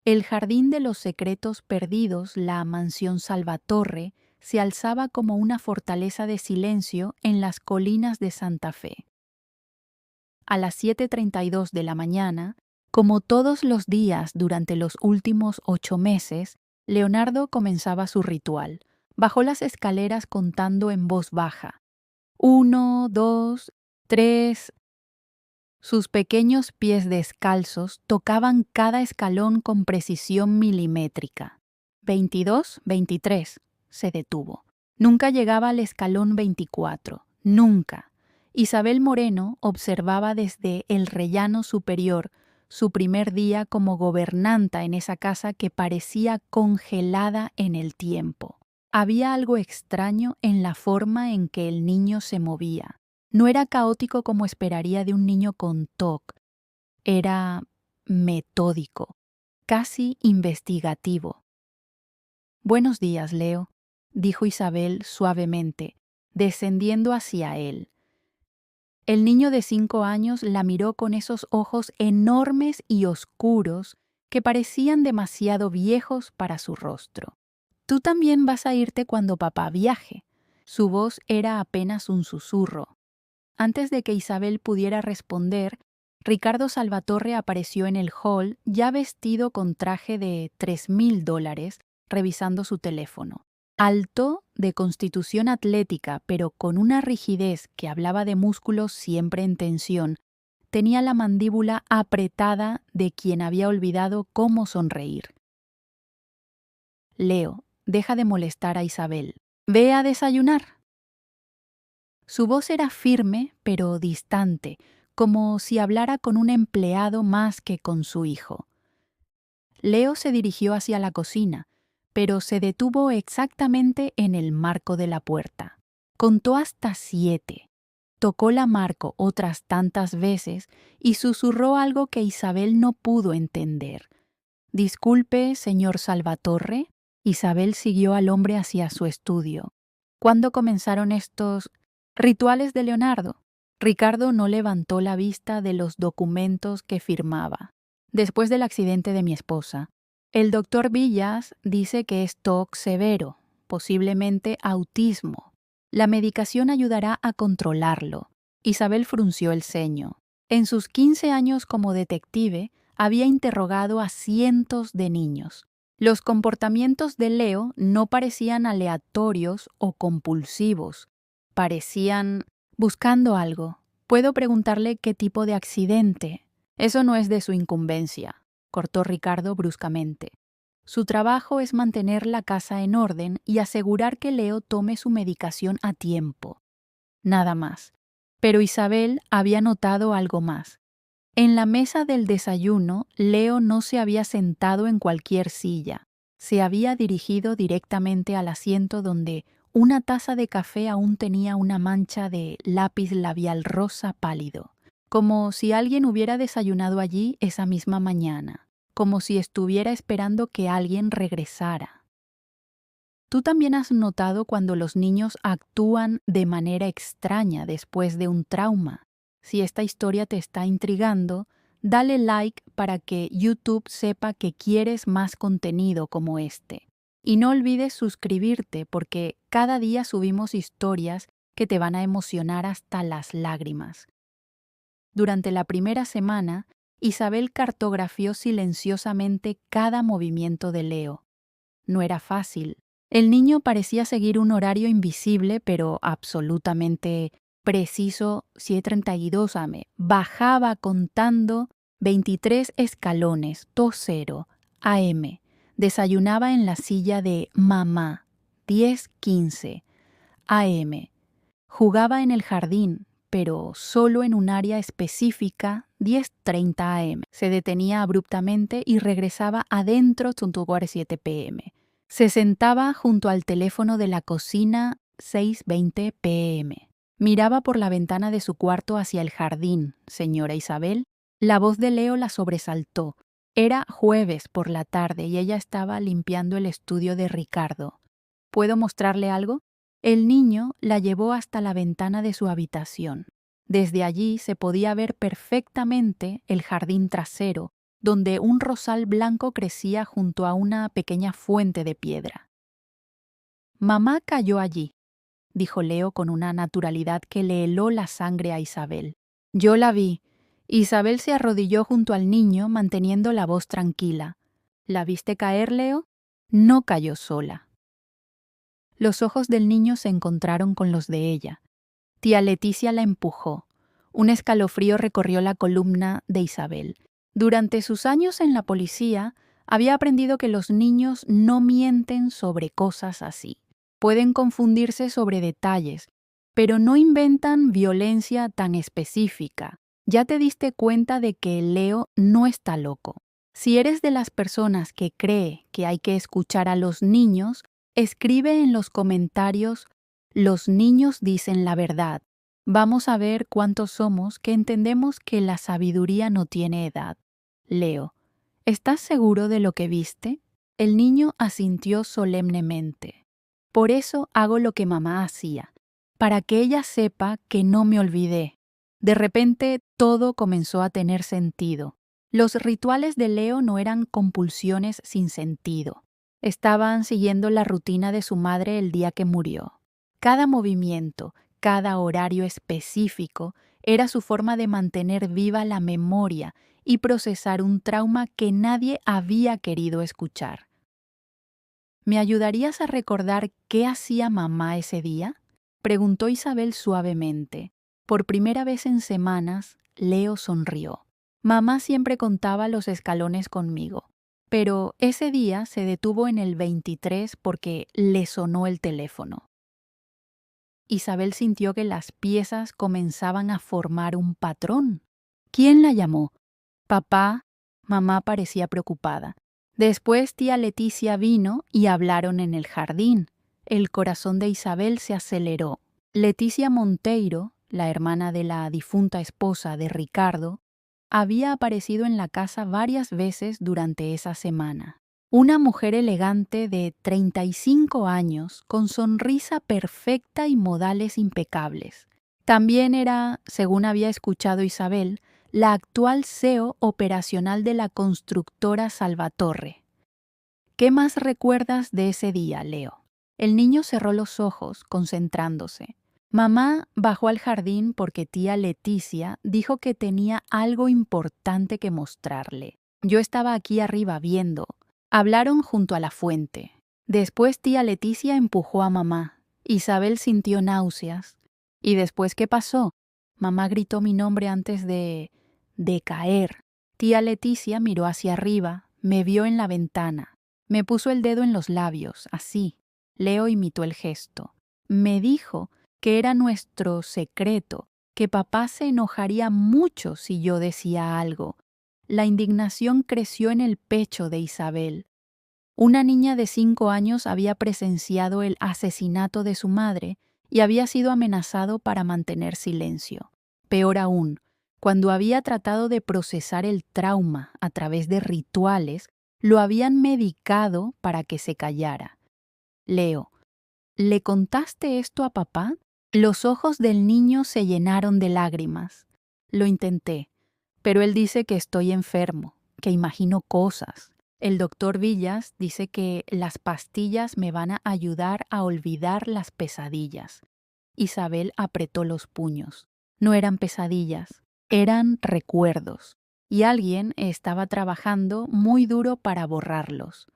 El jardín de los secretos perdidos, la mansión Salvatorre, se alzaba como una fortaleza de silencio en las colinas de Santa Fe. A las 7:32 de la mañana, como todos los días durante los últimos 8 meses, Leonardo comenzaba su ritual. Bajó las escaleras contando en voz baja. 1, 2, 3. Sus pequeños pies descalzos tocaban cada escalón con precisión milimétrica. 22, 23. Se detuvo. Nunca llegaba al escalón 24. Nunca. Isabel Moreno observaba desde el rellano superior su primer día como gobernanta en esa casa que parecía congelada en el tiempo. Había algo extraño en la forma en que el niño se movía. No era caótico como esperaría de un niño con TOC. Era metódico, casi investigativo. «Buenos días, Leo», dijo Isabel suavemente, descendiendo hacia él. El niño de 5 años la miró con esos ojos enormes y oscuros que parecían demasiado viejos para su rostro. «Tú también vas a irte cuando papá viaje». Su voz era apenas un susurro. Antes de que Isabel pudiera responder, Ricardo Salvatorre apareció en el hall ya vestido con traje de $3,000, revisando su teléfono. Alto, de constitución atlética, pero con una rigidez que hablaba de músculos siempre en tensión, tenía la mandíbula apretada de quien había olvidado cómo sonreír. «Leo, deja de molestar a Isabel. Ve a desayunar». Su voz era firme, pero distante, como si hablara con un empleado más que con su hijo. Leo se dirigió hacia la cocina, pero se detuvo exactamente en el marco de la puerta. Contó hasta 7. Tocó la marco otras tantas veces y susurró algo que Isabel no pudo entender. «Disculpe, señor Salvatorre». Isabel siguió al hombre hacia su estudio. «¿Cuándo comenzaron estos rituales de Leonardo?» Ricardo no levantó la vista de los documentos que firmaba. «Después del accidente de mi esposa. El doctor Villas dice que es TOC severo, posiblemente autismo. La medicación ayudará a controlarlo». Isabel frunció el ceño. En sus 15 años como detective, había interrogado a cientos de niños. Los comportamientos de Leo no parecían aleatorios o compulsivos. Parecían buscando algo. «¿Puedo preguntarle qué tipo de accidente?» «Eso no es de su incumbencia», cortó Ricardo bruscamente. «Su trabajo es mantener la casa en orden y asegurar que Leo tome su medicación a tiempo. Nada más». Pero Isabel había notado algo más. En la mesa del desayuno, Leo no se había sentado en cualquier silla. Se había dirigido directamente al asiento donde una taza de café aún tenía una mancha de lápiz labial rosa pálido, como si alguien hubiera desayunado allí esa misma mañana, como si estuviera esperando que alguien regresara. ¿Tú también has notado cuando los niños actúan de manera extraña después de un trauma? Si esta historia te está intrigando, dale like para que YouTube sepa que quieres más contenido como este. Y no olvides suscribirte porque cada día subimos historias que te van a emocionar hasta las lágrimas. Durante la primera semana, Isabel cartografió silenciosamente cada movimiento de Leo. No era fácil. El niño parecía seguir un horario invisible, pero absolutamente preciso. 7:32 am. Bajaba contando 23 escalones. 2:0 am. Desayunaba en la silla de mamá. 10:15 am. Jugaba en el jardín, pero solo en un área específica. 10:30 am. Se detenía abruptamente y regresaba adentro. 7 pm. Se sentaba junto al teléfono de la cocina. 6:20 pm. Miraba por la ventana de su cuarto hacia el jardín. «Señora Isabel». La voz de Leo la sobresaltó. Era jueves por la tarde y ella estaba limpiando el estudio de Ricardo. «¿Puedo mostrarle algo?» El niño la llevó hasta la ventana de su habitación. Desde allí se podía ver perfectamente el jardín trasero, donde un rosal blanco crecía junto a una pequeña fuente de piedra. «Mamá cayó allí», dijo Leo con una naturalidad que le heló la sangre a Isabel. «Yo la vi». Isabel se arrodilló junto al niño, manteniendo la voz tranquila. «¿La viste caer, Leo?» «No cayó sola». Los ojos del niño se encontraron con los de ella. Tía Leticia la empujó. Un escalofrío recorrió la columna de Isabel. Durante sus años en la policía, había aprendido que los niños no mienten sobre cosas así. Pueden confundirse sobre detalles, pero no inventan violencia tan específica. Ya te diste cuenta de que Leo no está loco. Si eres de las personas que cree que hay que escuchar a los niños, escribe en los comentarios: «Los niños dicen la verdad». Vamos a ver cuántos somos que entendemos que la sabiduría no tiene edad. Leo, ¿estás seguro de lo que viste? El niño asintió solemnemente. Por eso hago lo que mamá hacía, para que ella sepa que no me olvidé. De repente todo comenzó a tener sentido. Los rituales de Leo no eran compulsiones sin sentido. Estaban siguiendo la rutina de su madre el día que murió. Cada movimiento, cada horario específico era su forma de mantener viva la memoria y procesar un trauma que nadie había querido escuchar. ¿Me ayudarías a recordar qué hacía mamá ese día?, preguntó Isabel suavemente. Por primera vez en semanas, Leo sonrió. Mamá siempre contaba los escalones conmigo, pero ese día se detuvo en el 23 porque le sonó el teléfono. Isabel sintió que las piezas comenzaban a formar un patrón. ¿Quién la llamó? ¿Papá? Mamá parecía preocupada. Después tía Leticia vino y hablaron en el jardín. El corazón de Isabel se aceleró. Leticia Monteiro, la hermana de la difunta esposa de Ricardo, había aparecido en la casa varias veces durante esa semana. Una mujer elegante de 35 años, con sonrisa perfecta y modales impecables. También era, según había escuchado Isabel, la actual CEO operacional de la constructora Salvatorre. ¿Qué más recuerdas de ese día, Leo? El niño cerró los ojos, concentrándose. Mamá bajó al jardín porque tía Leticia dijo que tenía algo importante que mostrarle. Yo estaba aquí arriba viendo. Hablaron junto a la fuente. Después tía Leticia empujó a mamá. Isabel sintió náuseas. ¿Y después qué pasó? Mamá gritó mi nombre antes de caer. Tía Leticia miró hacia arriba, me vio en la ventana. Me puso el dedo en los labios, así. Leo imitó el gesto. Me dijo que era nuestro secreto, que papá se enojaría mucho si yo decía algo. La indignación creció en el pecho de Isabel. Una niña de 5 años había presenciado el asesinato de su madre y había sido amenazado para mantener silencio. Peor aún, cuando había tratado de procesar el trauma a través de rituales, lo habían medicado para que se callara. Leo, ¿le contaste esto a papá? Los ojos del niño se llenaron de lágrimas. Lo intenté, pero él dice que estoy enfermo, que imagino cosas. El doctor Villas dice que las pastillas me van a ayudar a olvidar las pesadillas. Isabel apretó los puños. No eran pesadillas, eran recuerdos, y alguien estaba trabajando muy duro para borrarlos.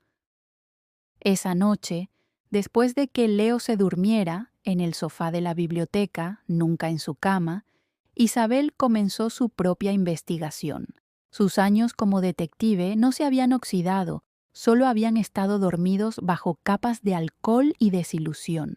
Esa noche, después de que Leo se durmiera, en el sofá de la biblioteca, nunca en su cama, Isabel comenzó su propia investigación. Sus años como detective no se habían oxidado, solo habían estado dormidos bajo capas de alcohol y desilusión.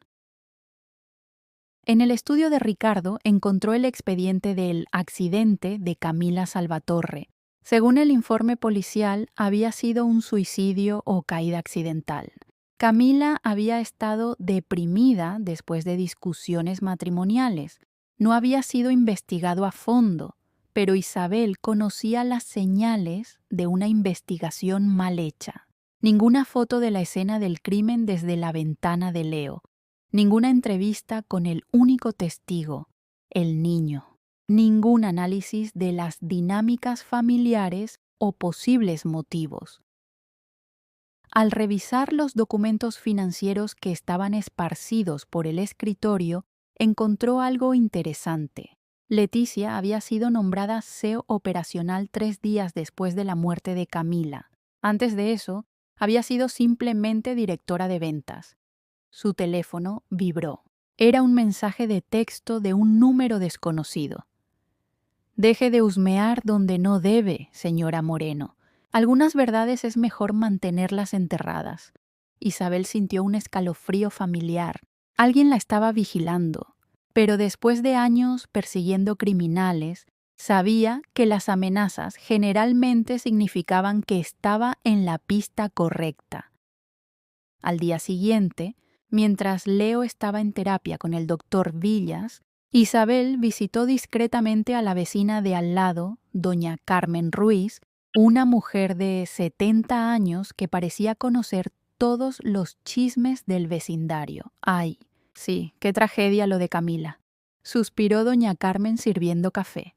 En el estudio de Ricardo encontró el expediente del accidente de Camila Salvatorre. Según el informe policial, había sido un suicidio o caída accidental. Camila había estado deprimida después de discusiones matrimoniales. No había sido investigado a fondo, pero Isabel conocía las señales de una investigación mal hecha. Ninguna foto de la escena del crimen desde la ventana de Leo. Ninguna entrevista con el único testigo, el niño. Ningún análisis de las dinámicas familiares o posibles motivos. Al revisar los documentos financieros que estaban esparcidos por el escritorio, encontró algo interesante. Leticia había sido nombrada CEO operacional 3 días después de la muerte de Camila. Antes de eso, había sido simplemente directora de ventas. Su teléfono vibró. Era un mensaje de texto de un número desconocido. Deje de husmear donde no debe, señora Moreno. Algunas verdades es mejor mantenerlas enterradas. Isabel sintió un escalofrío familiar. Alguien la estaba vigilando. Pero después de años persiguiendo criminales, sabía que las amenazas generalmente significaban que estaba en la pista correcta. Al día siguiente, mientras Leo estaba en terapia con el doctor Villas, Isabel visitó discretamente a la vecina de al lado, doña Carmen Ruiz, una mujer de 70 años que parecía conocer todos los chismes del vecindario. Ay, sí, qué tragedia lo de Camila. Suspiró doña Carmen sirviendo café.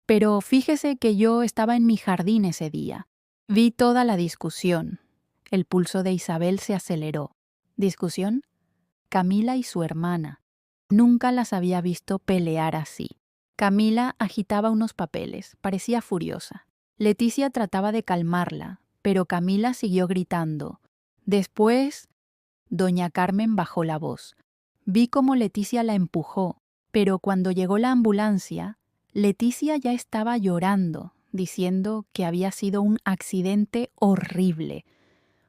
Pero fíjese que yo estaba en mi jardín ese día. Vi toda la discusión. El pulso de Isabel se aceleró. ¿Discusión? Camila y su hermana. Nunca las había visto pelear así. Camila agitaba unos papeles, parecía furiosa. Leticia trataba de calmarla, pero Camila siguió gritando. Después, doña Carmen bajó la voz. Vi cómo Leticia la empujó, pero cuando llegó la ambulancia, Leticia ya estaba llorando, diciendo que había sido un accidente horrible.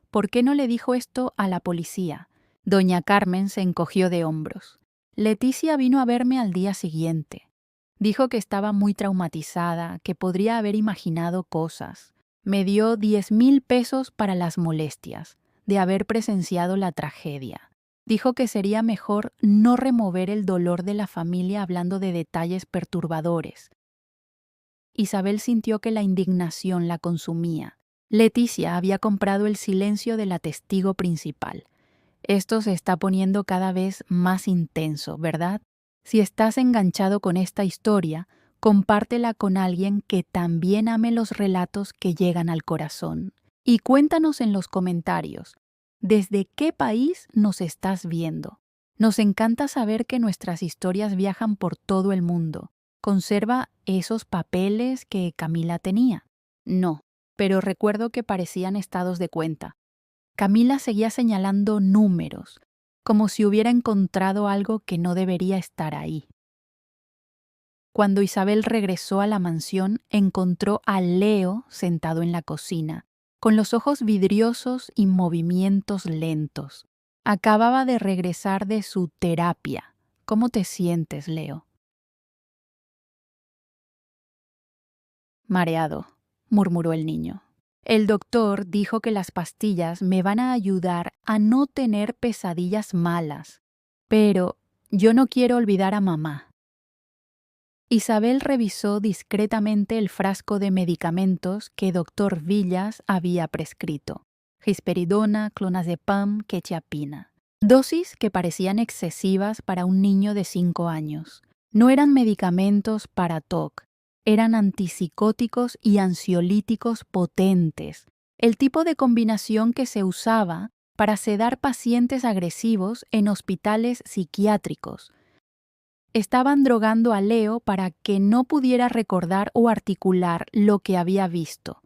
¿Por qué no le dijo esto a la policía? Doña Carmen se encogió de hombros. Leticia vino a verme al día siguiente. Dijo que estaba muy traumatizada, que podría haber imaginado cosas. Me dio 10,000 pesos para las molestias de haber presenciado la tragedia. Dijo que sería mejor no remover el dolor de la familia hablando de detalles perturbadores. Isabel sintió que la indignación la consumía. Leticia había comprado el silencio de la testigo principal. Esto se está poniendo cada vez más intenso, ¿verdad? Si estás enganchado con esta historia, compártela con alguien que también ame los relatos que llegan al corazón. Y cuéntanos en los comentarios, ¿desde qué país nos estás viendo? Nos encanta saber que nuestras historias viajan por todo el mundo. ¿Conserva esos papeles que Camila tenía? No, pero recuerdo que parecían estados de cuenta. Camila seguía señalando números, como si hubiera encontrado algo que no debería estar ahí. Cuando Isabel regresó a la mansión, encontró a Leo sentado en la cocina, con los ojos vidriosos y movimientos lentos. Acababa de regresar de su terapia. ¿Cómo te sientes, Leo? Mareado, murmuró el niño. El doctor dijo que las pastillas me van a ayudar a no tener pesadillas malas, pero yo no quiero olvidar a mamá. Isabel revisó discretamente el frasco de medicamentos que doctor Villas había prescrito: risperidona, clonazepam, quetiapina. Dosis que parecían excesivas para un niño de 5 años. No eran medicamentos para TOC, eran antipsicóticos y ansiolíticos potentes, el tipo de combinación que se usaba para sedar pacientes agresivos en hospitales psiquiátricos. Estaban drogando a Leo para que no pudiera recordar o articular lo que había visto.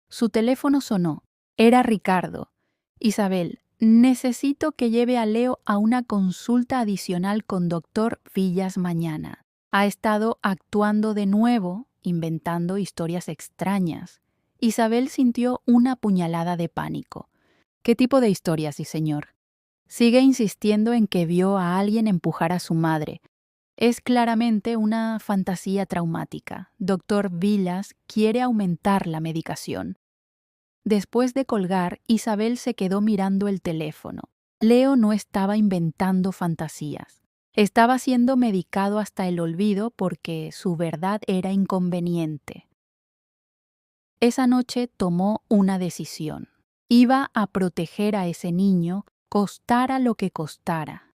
Su teléfono sonó. Era Ricardo. Isabel, necesito que lleve a Leo a una consulta adicional con doctor Villas mañana. Ha estado actuando de nuevo, inventando historias extrañas. Isabel sintió una puñalada de pánico. ¿Qué tipo de historias, sí, señor? Sigue insistiendo en que vio a alguien empujar a su madre. Es claramente una fantasía traumática. Doctor Villas quiere aumentar la medicación. Después de colgar, Isabel se quedó mirando el teléfono. Leo no estaba inventando fantasías. Estaba siendo medicado hasta el olvido porque su verdad era inconveniente. Esa noche tomó una decisión. Iba a proteger a ese niño, costara lo que costara.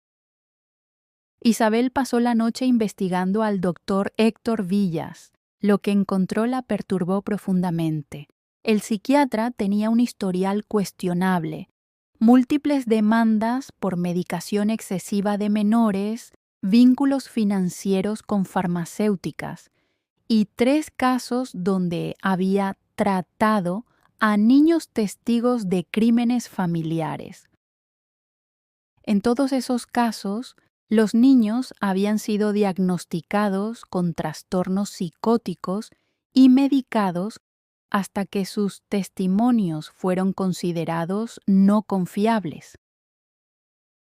Isabel pasó la noche investigando al doctor Héctor Villas. Lo que encontró la perturbó profundamente. El psiquiatra tenía un historial cuestionable, múltiples demandas por medicación excesiva de menores, vínculos financieros con farmacéuticas y 3 casos donde había tratado a niños testigos de crímenes familiares. En todos esos casos, los niños habían sido diagnosticados con trastornos psicóticos y medicados hasta que sus testimonios fueron considerados no confiables.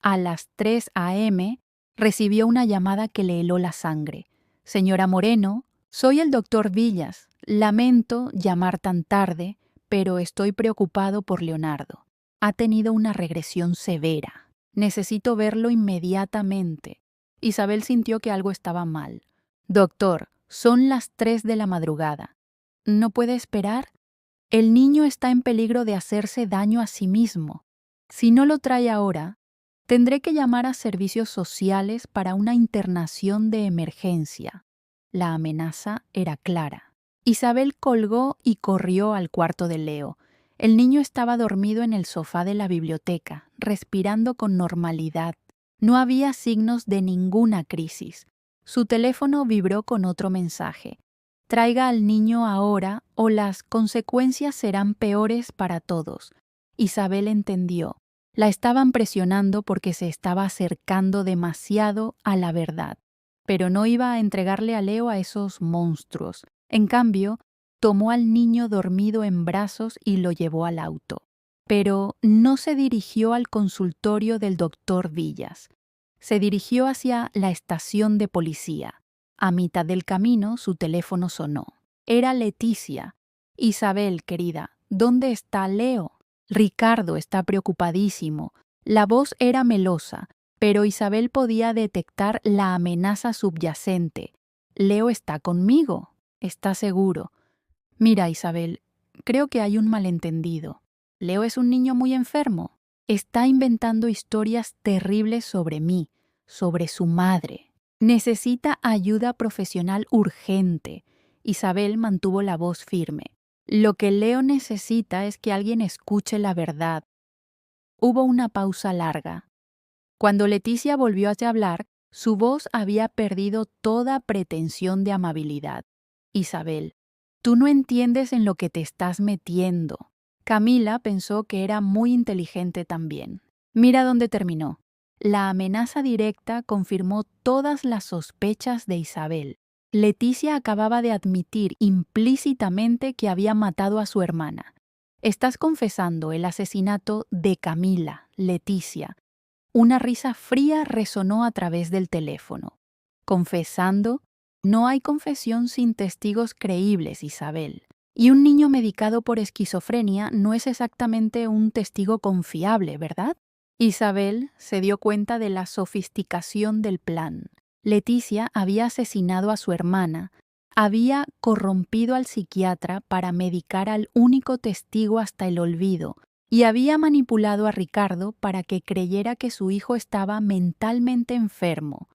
A las 3 a.m. recibió una llamada que le heló la sangre. Señora Moreno, soy el doctor Villas. Lamento llamar tan tarde, pero estoy preocupado por Leonardo. Ha tenido una regresión severa. Necesito verlo inmediatamente. Isabel sintió que algo estaba mal. Doctor, son las 3 de la madrugada. ¿No puede esperar? El niño está en peligro de hacerse daño a sí mismo. Si no lo trae ahora, tendré que llamar a servicios sociales para una internación de emergencia. La amenaza era clara. Isabel colgó y corrió al cuarto de Leo. El niño estaba dormido en el sofá de la biblioteca, respirando con normalidad. No había signos de ninguna crisis. Su teléfono vibró con otro mensaje. Traiga al niño ahora o las consecuencias serán peores para todos. Isabel entendió. La estaban presionando porque se estaba acercando demasiado a la verdad. Pero no iba a entregarle a Leo a esos monstruos. En cambio, tomó al niño dormido en brazos y lo llevó al auto. Pero no se dirigió al consultorio del doctor Villas. Se dirigió hacia la estación de policía. A mitad del camino su teléfono sonó. Era Leticia. Isabel, querida, ¿dónde está Leo? Ricardo está preocupadísimo. La voz era melosa, pero Isabel podía detectar la amenaza subyacente. Leo está conmigo. ¿Está seguro? Mira, Isabel, creo que hay un malentendido. Leo es un niño muy enfermo. Está inventando historias terribles sobre mí, sobre su madre. Necesita ayuda profesional urgente. Isabel mantuvo la voz firme. Lo que Leo necesita es que alguien escuche la verdad. Hubo una pausa larga. Cuando Leticia volvió a hablar, su voz había perdido toda pretensión de amabilidad. Isabel, tú no entiendes en lo que te estás metiendo. Camila pensó que era muy inteligente también. Mira dónde terminó. La amenaza directa confirmó todas las sospechas de Isabel. Leticia acababa de admitir implícitamente que había matado a su hermana. Estás confesando el asesinato de Camila, Leticia. Una risa fría resonó a través del teléfono. Confesando, no hay confesión sin testigos creíbles, Isabel. Y un niño medicado por esquizofrenia no es exactamente un testigo confiable, ¿verdad? Isabel se dio cuenta de la sofisticación del plan. Leticia había asesinado a su hermana, había corrompido al psiquiatra para medicar al único testigo hasta el olvido y había manipulado a Ricardo para que creyera que su hijo estaba mentalmente enfermo.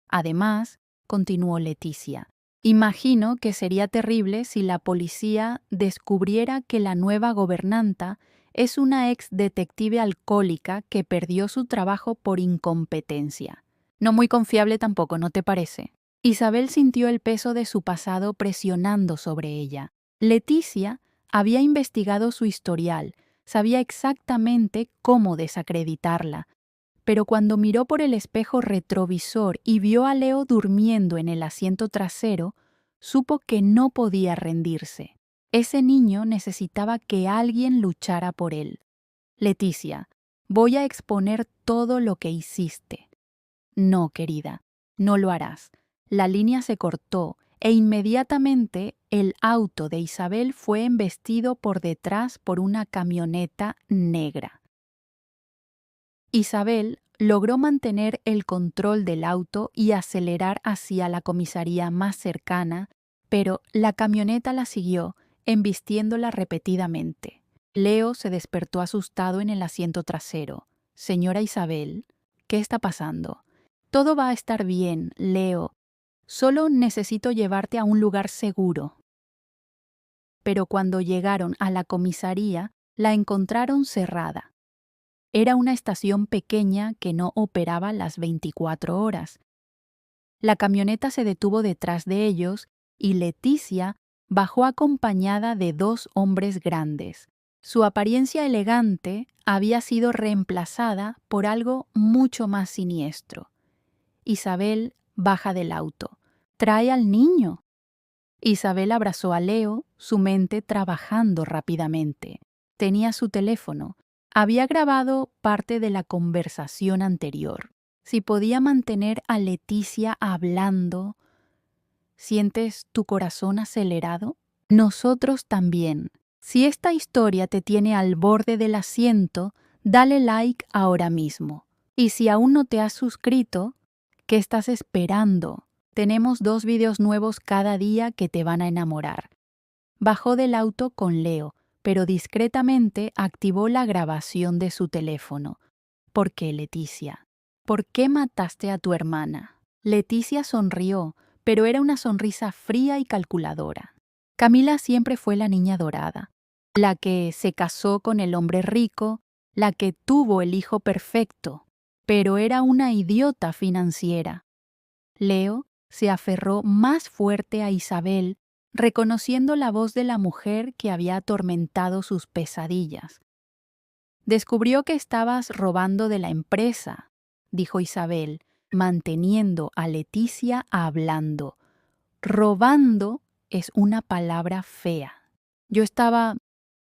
Además, continuó Leticia, imagino que sería terrible si la policía descubriera que la nueva gobernanta es una ex detective alcohólica que perdió su trabajo por incompetencia. No muy confiable tampoco, ¿no te parece? Isabel sintió el peso de su pasado presionando sobre ella. Leticia había investigado su historial, sabía exactamente cómo desacreditarla, pero cuando miró por el espejo retrovisor y vio a Leo durmiendo en el asiento trasero, supo que no podía rendirse. Ese niño necesitaba que alguien luchara por él. Leticia, voy a exponer todo lo que hiciste. No, querida, no lo harás. La línea se cortó e inmediatamente el auto de Isabel fue embestido por detrás por una camioneta negra. Isabel logró mantener el control del auto y acelerar hacia la comisaría más cercana, pero la camioneta la siguió, embistiéndola repetidamente. Leo se despertó asustado en el asiento trasero. Señora Isabel, ¿qué está pasando? Todo va a estar bien, Leo. Solo necesito llevarte a un lugar seguro. Pero cuando llegaron a la comisaría, la encontraron cerrada. Era una estación pequeña que no operaba las 24 horas. La camioneta se detuvo detrás de ellos y Leticia bajó acompañada de 2 hombres grandes. Su apariencia elegante había sido reemplazada por algo mucho más siniestro. Isabel baja del auto. «¡Trae al niño!». Isabel abrazó a Leo, su mente trabajando rápidamente. Tenía su teléfono. Había grabado parte de la conversación anterior. Si podía mantener a Leticia hablando. ¿Sientes tu corazón acelerado? Nosotros también. Si esta historia te tiene al borde del asiento, dale like ahora mismo. Y si aún no te has suscrito, ¿qué estás esperando? Tenemos 2 videos nuevos cada día que te van a enamorar. Bajó del auto con Leo, pero discretamente activó la grabación de su teléfono. ¿Por qué, Leticia? ¿Por qué mataste a tu hermana? Leticia sonrió, pero era una sonrisa fría y calculadora. Camila siempre fue la niña dorada, la que se casó con el hombre rico, la que tuvo el hijo perfecto, pero era una idiota financiera. Leo se aferró más fuerte a Isabel, reconociendo la voz de la mujer que había atormentado sus pesadillas. «Descubrió que estabas robando de la empresa», dijo Isabel, manteniendo a Leticia hablando. «Robando es una palabra fea. Yo estaba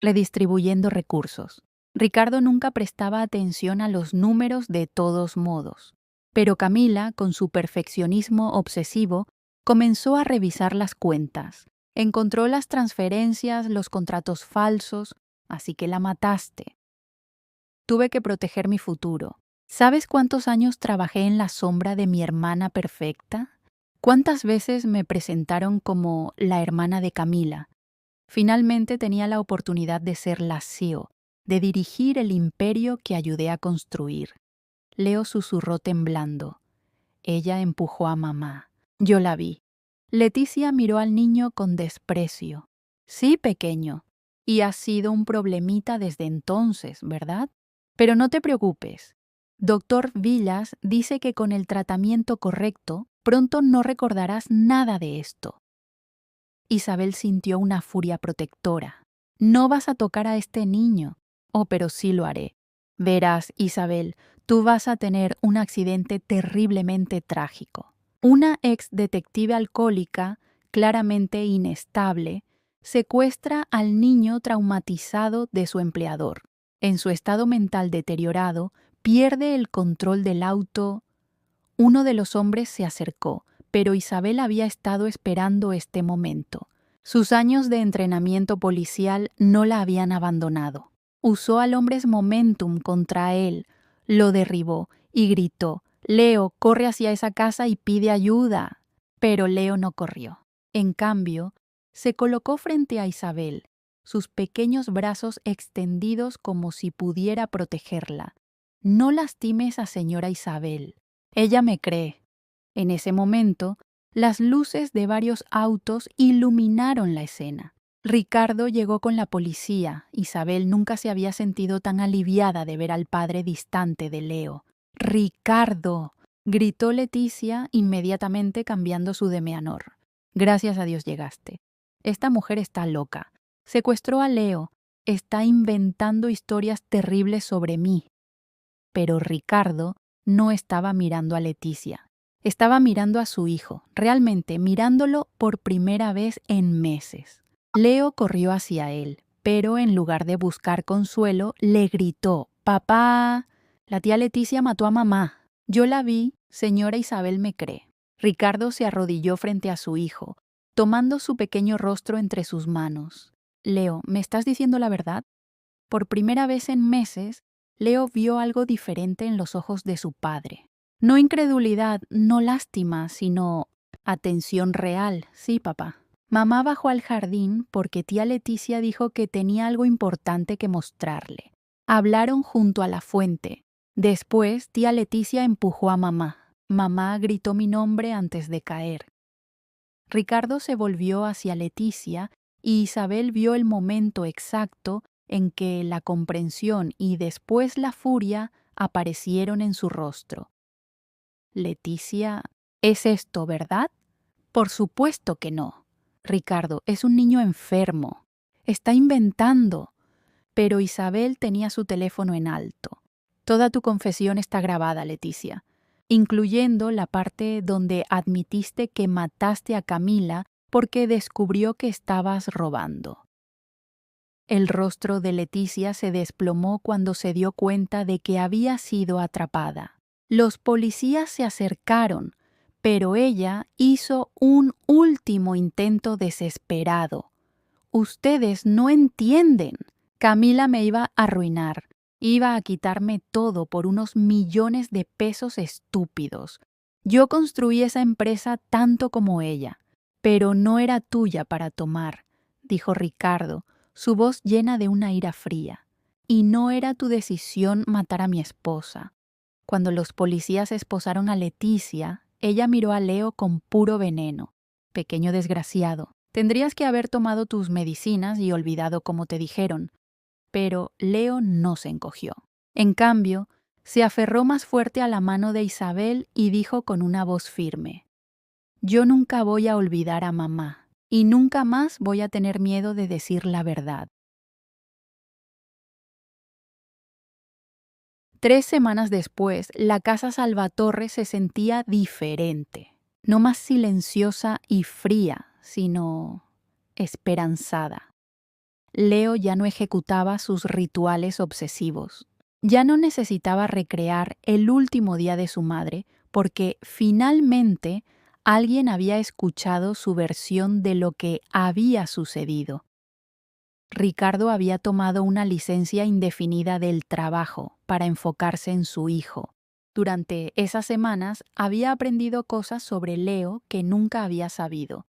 redistribuyendo recursos». Ricardo nunca prestaba atención a los números de todos modos. Pero Camila, con su perfeccionismo obsesivo, comenzó a revisar las cuentas. Encontró las transferencias, los contratos falsos, así que la mataste. Tuve que proteger mi futuro. ¿Sabes cuántos años trabajé en la sombra de mi hermana perfecta? ¿Cuántas veces me presentaron como la hermana de Camila? Finalmente tenía la oportunidad de ser la CEO, de dirigir el imperio que ayudé a construir. Leo susurró temblando. Ella empujó a mamá. Yo la vi. Leticia miró al niño con desprecio. Sí, pequeño. Y ha sido un problemita desde entonces, ¿verdad? Pero no te preocupes. Doctor Villas dice que con el tratamiento correcto, pronto no recordarás nada de esto. Isabel sintió una furia protectora. No vas a tocar a este niño. Oh, pero sí lo haré. Verás, Isabel, tú vas a tener un accidente terriblemente trágico. Una ex detective alcohólica, claramente inestable, secuestra al niño traumatizado de su empleador. En su estado mental deteriorado, pierde el control del auto. Uno de los hombres se acercó, pero Isabel había estado esperando este momento. Sus años de entrenamiento policial no la habían abandonado. Usó al hombre's momentum contra él, lo derribó y gritó: «Leo, corre hacia esa casa y pide ayuda». Pero Leo no corrió. En cambio, se colocó frente a Isabel, sus pequeños brazos extendidos como si pudiera protegerla. «No lastimes a señora Isabel. Ella me cree». En ese momento, las luces de varios autos iluminaron la escena. Ricardo llegó con la policía. Isabel nunca se había sentido tan aliviada de ver al padre distante de Leo. «¡Ricardo!», gritó Leticia, inmediatamente cambiando su demeanor. «Gracias a Dios llegaste. Esta mujer está loca. Secuestró a Leo. Está inventando historias terribles sobre mí». Pero Ricardo no estaba mirando a Leticia. Estaba mirando a su hijo, realmente mirándolo por primera vez en meses. Leo corrió hacia él, pero en lugar de buscar consuelo, le gritó: «¡Papá! La tía Leticia mató a mamá. Yo la vi, señora Isabel me cree». Ricardo se arrodilló frente a su hijo, tomando su pequeño rostro entre sus manos. «Leo, ¿me estás diciendo la verdad?». Por primera vez en meses, Leo vio algo diferente en los ojos de su padre. No incredulidad, no lástima, sino atención real. «Sí, papá». Mamá bajó al jardín porque tía Leticia dijo que tenía algo importante que mostrarle. Hablaron junto a la fuente. Después, tía Leticia empujó a mamá. Mamá gritó mi nombre antes de caer. Ricardo se volvió hacia Leticia y Isabel vio el momento exacto en que la comprensión y después la furia aparecieron en su rostro. Leticia, ¿es esto verdad? Por supuesto que no. Ricardo, es un niño enfermo. Está inventando. Pero Isabel tenía su teléfono en alto. Toda tu confesión está grabada, Leticia, incluyendo la parte donde admitiste que mataste a Camila porque descubrió que estabas robando. El rostro de Leticia se desplomó cuando se dio cuenta de que había sido atrapada. Los policías se acercaron, pero ella hizo un último intento desesperado. Ustedes no entienden. Camila me iba a arruinar. Iba a quitarme todo por unos millones de pesos estúpidos. Yo construí esa empresa tanto como ella, pero no era tuya para tomar, dijo Ricardo, su voz llena de una ira fría. Y no era tu decisión matar a mi esposa. Cuando los policías esposaron a Leticia, ella miró a Leo con puro veneno. Pequeño desgraciado, tendrías que haber tomado tus medicinas y olvidado como te dijeron. Pero Leo no se encogió. En cambio, se aferró más fuerte a la mano de Isabel y dijo con una voz firme: Yo nunca voy a olvidar a mamá, y nunca más voy a tener miedo de decir la verdad. 3 semanas después, la casa Salvatore se sentía diferente. No más silenciosa y fría, sino esperanzada. Leo ya no ejecutaba sus rituales obsesivos. Ya no necesitaba recrear el último día de su madre, porque finalmente alguien había escuchado su versión de lo que había sucedido. Ricardo había tomado una licencia indefinida del trabajo para enfocarse en su hijo. Durante esas semanas había aprendido cosas sobre Leo que nunca había sabido,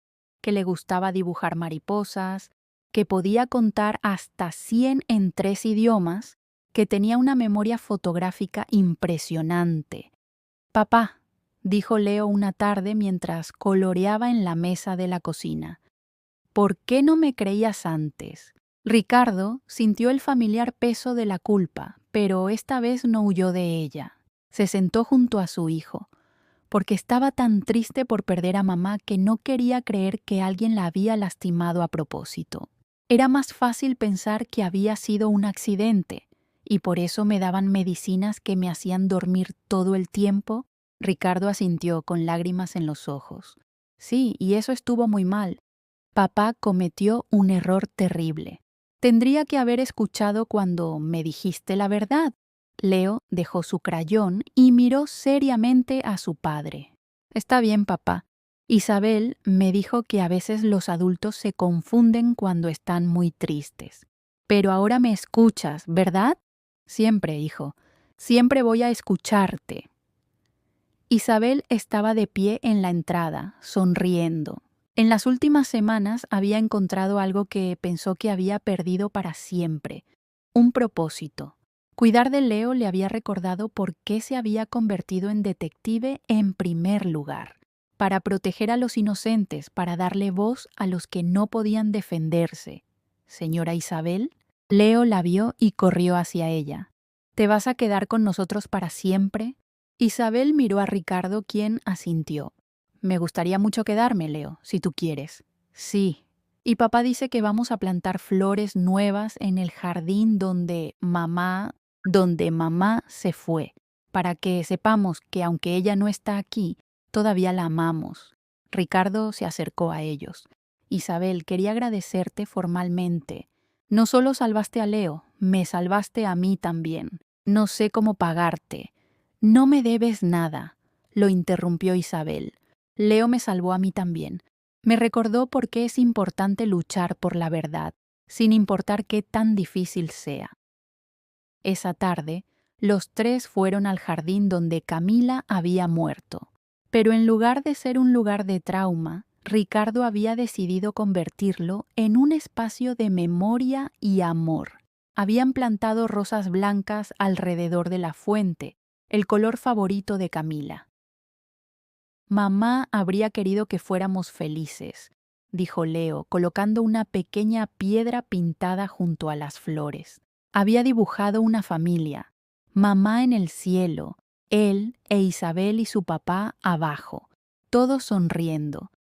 que le gustaba dibujar mariposas, que podía contar hasta 100 en 3 idiomas, que tenía una memoria fotográfica impresionante. «Papá», dijo Leo una tarde mientras coloreaba en la mesa de la cocina, «¿por qué no me creías antes?» Ricardo sintió el familiar peso de la culpa, pero esta vez no huyó de ella. Se sentó junto a su hijo, porque estaba tan triste por perder a mamá que no quería creer que alguien la había lastimado a propósito. Era más fácil pensar que había sido un accidente, y por eso me daban medicinas que me hacían dormir todo el tiempo. Ricardo asintió con lágrimas en los ojos. Sí, y eso estuvo muy mal. Papá cometió un error terrible. Tendría que haber escuchado cuando me dijiste la verdad. Leo dejó su crayón y miró seriamente a su padre. Está bien, papá. Isabel me dijo que a veces los adultos se confunden cuando están muy tristes. Pero ahora me escuchas, ¿verdad? Siempre, hijo. Siempre voy a escucharte. Isabel estaba de pie en la entrada, sonriendo. En las últimas semanas había encontrado algo que pensó que había perdido para siempre, un propósito. Cuidar de Leo le había recordado por qué se había convertido en detective en primer lugar, para proteger a los inocentes, para darle voz a los que no podían defenderse. Señora Isabel, Leo la vio y corrió hacia ella. ¿Te vas a quedar con nosotros para siempre? Isabel miró a Ricardo, quien asintió. Me gustaría mucho quedarme, Leo, si tú quieres. Sí. Y papá dice que vamos a plantar flores nuevas en el jardín donde mamá se fue, para que sepamos que aunque ella no está aquí, todavía la amamos. Ricardo se acercó a ellos. Isabel, quería agradecerte formalmente. No solo salvaste a Leo, me salvaste a mí también. No sé cómo pagarte. No me debes nada, lo interrumpió Isabel. Leo me salvó a mí también. Me recordó por qué es importante luchar por la verdad, sin importar qué tan difícil sea. Esa tarde, los 3 fueron al jardín donde Camila había muerto. Pero en lugar de ser un lugar de trauma, Ricardo había decidido convertirlo en un espacio de memoria y amor. Habían plantado rosas blancas alrededor de la fuente, el color favorito de Camila. Mamá habría querido que fuéramos felices, dijo Leo, colocando una pequeña piedra pintada junto a las flores. Había dibujado una familia, mamá en el cielo, él e Isabel y su papá abajo, todos sonriendo.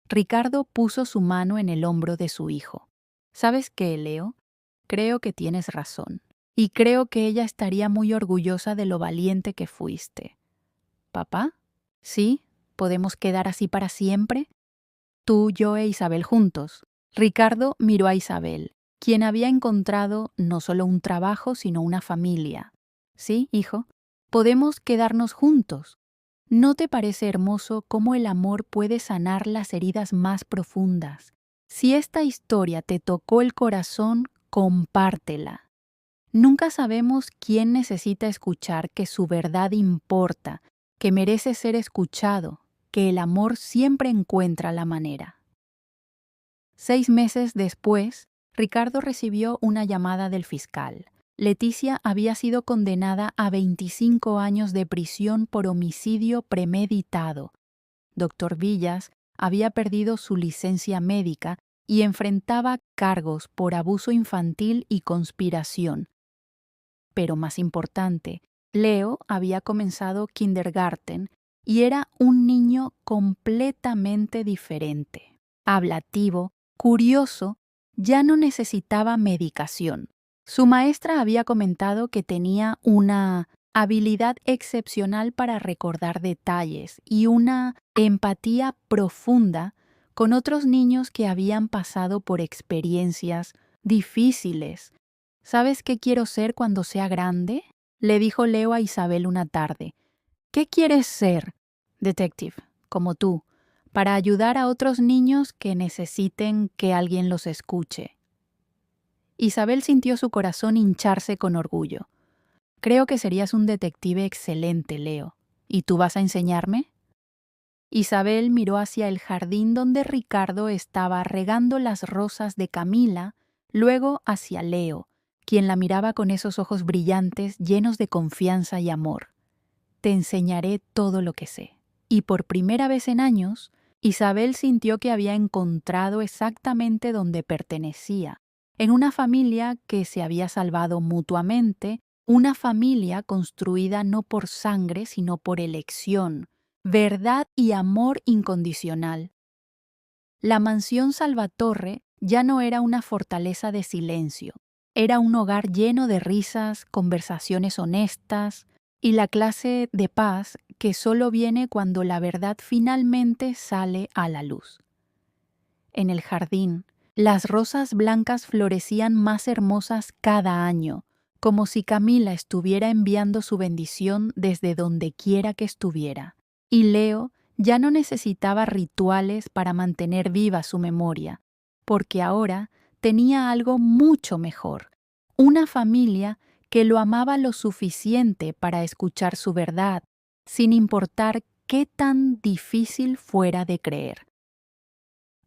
Ricardo puso su mano en el hombro de su hijo. ¿Sabes qué, Leo? Creo que tienes razón. Y creo que ella estaría muy orgullosa de lo valiente que fuiste. ¿Papá? ¿Sí? ¿Podemos quedar así para siempre? Tú, yo e Isabel juntos. Ricardo miró a Isabel, quien había encontrado no solo un trabajo, sino una familia. Sí, hijo, podemos quedarnos juntos. ¿No te parece hermoso cómo el amor puede sanar las heridas más profundas? Si esta historia te tocó el corazón, compártela. Nunca sabemos quién necesita escuchar que su verdad importa, que merece ser escuchado, que el amor siempre encuentra la manera. 6 meses después, Ricardo recibió una llamada del fiscal. Leticia había sido condenada a 25 años de prisión por homicidio premeditado. Doctor Villas había perdido su licencia médica y enfrentaba cargos por abuso infantil y conspiración. Pero más importante, Leo había comenzado kindergarten y era un niño completamente diferente. Hablativo, curioso, ya no necesitaba medicación. Su maestra había comentado que tenía una habilidad excepcional para recordar detalles y una empatía profunda con otros niños que habían pasado por experiencias difíciles. ¿Sabes qué quiero ser cuando sea grande? Le dijo Leo a Isabel una tarde. ¿Qué quieres ser? Detective, como tú, para ayudar a otros niños que necesiten que alguien los escuche. Isabel sintió su corazón hincharse con orgullo. Creo que serías un detective excelente, Leo. ¿Y tú vas a enseñarme? Isabel miró hacia el jardín donde Ricardo estaba regando las rosas de Camila, luego hacia Leo, quien la miraba con esos ojos brillantes llenos de confianza y amor. Te enseñaré todo lo que sé. Y por primera vez en años, Isabel sintió que había encontrado exactamente donde pertenecía, en una familia que se había salvado mutuamente, una familia construida no por sangre, sino por elección, verdad y amor incondicional. La mansión Salvatorre ya no era una fortaleza de silencio, era un hogar lleno de risas, conversaciones honestas y la clase de paz que solo viene cuando la verdad finalmente sale a la luz. En el jardín, las rosas blancas florecían más hermosas cada año, como si Camila estuviera enviando su bendición desde donde quiera que estuviera. Y Leo ya no necesitaba rituales para mantener viva su memoria, porque ahora tenía algo mucho mejor, una familia que lo amaba lo suficiente para escuchar su verdad, sin importar qué tan difícil fuera de creer.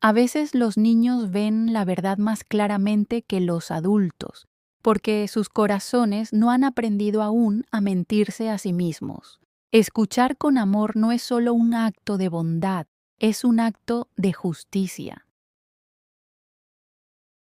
A veces los niños ven la verdad más claramente que los adultos, porque sus corazones no han aprendido aún a mentirse a sí mismos. Escuchar con amor no es solo un acto de bondad, es un acto de justicia.